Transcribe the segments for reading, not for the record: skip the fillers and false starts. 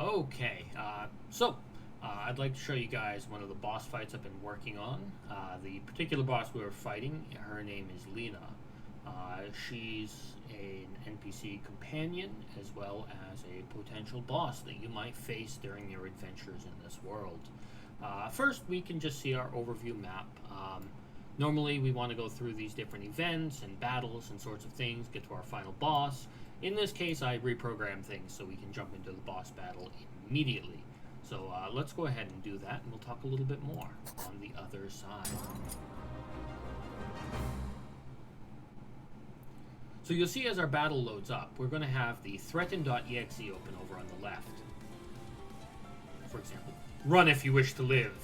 Okay, I'd like to show you guys one of the boss fights I've been working on. The particular boss we were fighting, her name is Lena. She's an NPC companion as well as a potential boss that you might face during your adventures in this world. First, we can just see our overview map. Normally, we want to go through these different events and battles and sorts of things, get to our final boss. In this case, I reprogram things so we can jump into the boss battle immediately. So let's go ahead and do that, and we'll talk a little bit more on the other side. So you'll see as our battle loads up, we're going to have the threaten.exe open over on the left. For example, run if you wish to live.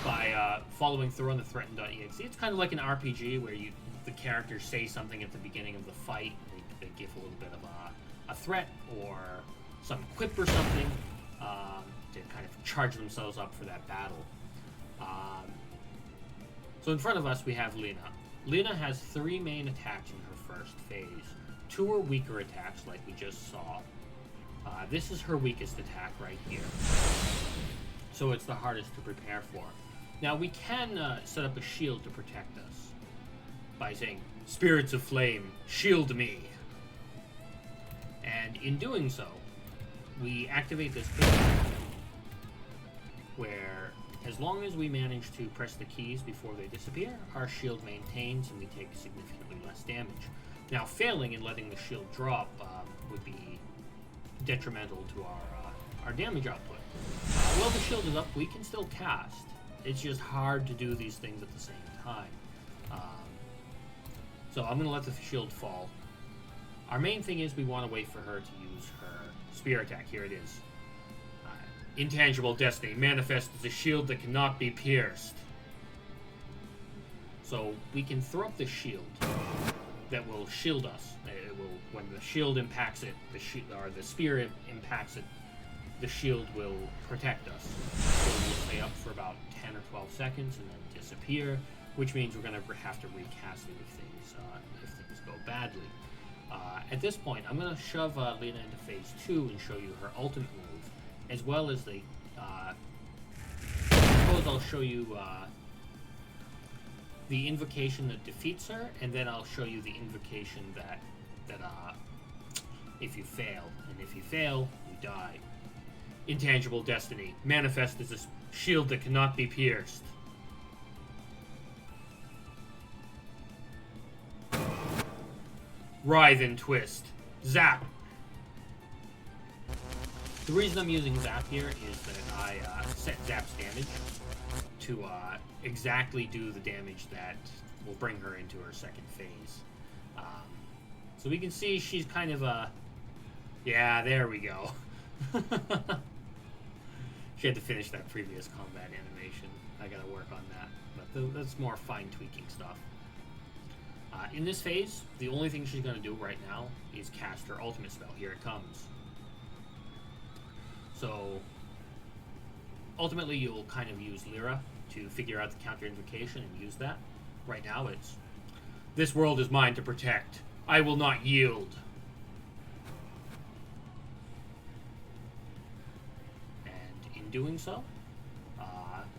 By following through on the threaten.exe. It's kind of like an RPG where the characters say something at the beginning of the fight. They give a little bit of a threat or some quip or something to kind of charge themselves up for that battle. So in front of us we have Lena. Lena has 3 main attacks in her first phase. 2 are weaker attacks like we just saw. This is her weakest attack right here. So it's the hardest to prepare for. Now we can set up a shield to protect us by saying, Spirits of Flame, shield me. And in doing so, we activate this button where as long as we manage to press the keys before they disappear, our shield maintains and we take significantly less damage. Now failing and letting the shield drop would be detrimental to our damage output. While the shield is up, we can still cast. It's just hard to do these things at the same time. So I'm going to let the shield fall. Our main thing is we want to wait for her to use her spear attack. Here it is. Intangible Destiny. Manifest as a shield that cannot be pierced. So we can throw up the shield that will shield us. It will, when the shield impacts it, the spear impacts it, the shield will protect us. So we'll stay up for about 10 or 12 seconds and then disappear, which means we're going to have to recast it if things go badly. At this point, I'm going to shove Lena into phase 2 and show you her ultimate move, as well as the. Suppose I'll show you the invocation that defeats her, and then I'll show you the invocation that if you fail, and if you fail, you die. Intangible Destiny. Manifest as a shield that cannot be pierced. Writhe and Twist. Zap. The reason I'm using Zap here is that I set Zap's damage to exactly do the damage that will bring her into her second phase. So we can see she's kind of a... Yeah, there we go. She had to finish that previous combat animation. I gotta work on that. But that's more fine tweaking stuff. In this phase, the only thing she's gonna do right now is cast her ultimate spell. Here it comes. So, ultimately you'll kind of use Lyra to figure out the counter invocation and use that. Right now it's, this world is mine to protect. I will not yield. Doing so,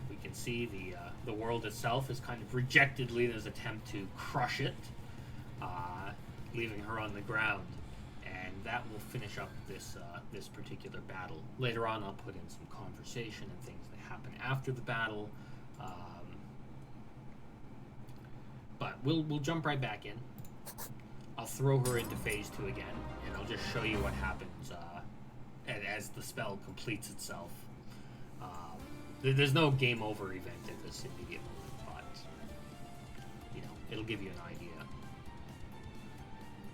we can see the world itself has kind of rejected Lena's attempt to crush it, leaving her on the ground, and that will finish up this particular battle. Later on, I'll put in some conversation and things that happen after the battle, but we'll jump right back in. I'll throw her into phase 2 again, and I'll just show you what happens as the spell completes itself. There's no game over event at this immediate moment, but it'll give you an idea.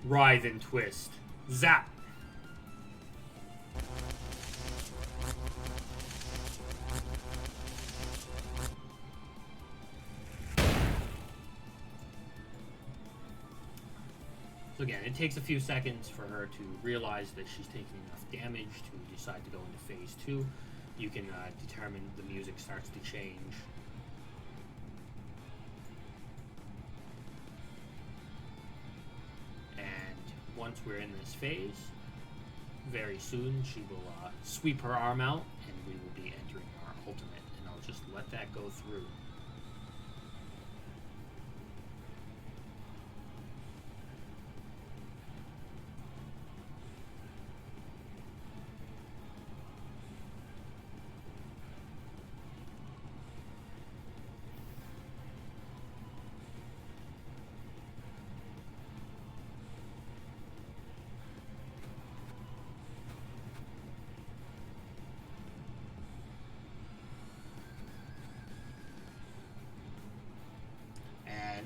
Writhe and Twist. Zap. So again, it takes a few seconds for her to realize that she's taking enough damage to decide to go into phase 2. You can determine the music starts to change. And once we're in this phase, very soon she will sweep her arm out, and we will be entering our ultimate. And I'll just let that go through.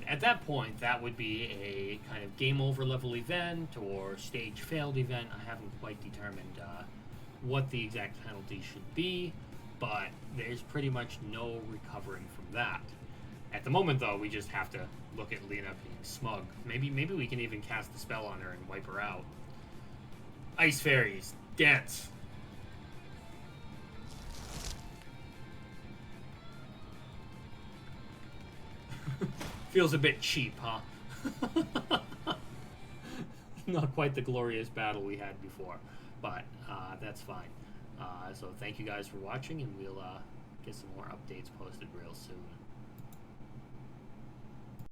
At that point, that would be a kind of game over level event or stage failed event. I haven't quite determined what the exact penalty should be, but there's pretty much no recovering from that. At the moment, though, we just have to look at Lena being smug. Maybe we can even cast the spell on her and wipe her out. Ice fairies, dance. Feels a bit cheap, huh? Not quite the glorious battle we had before, but that's fine. So thank you guys for watching, and we'll get some more updates posted real soon.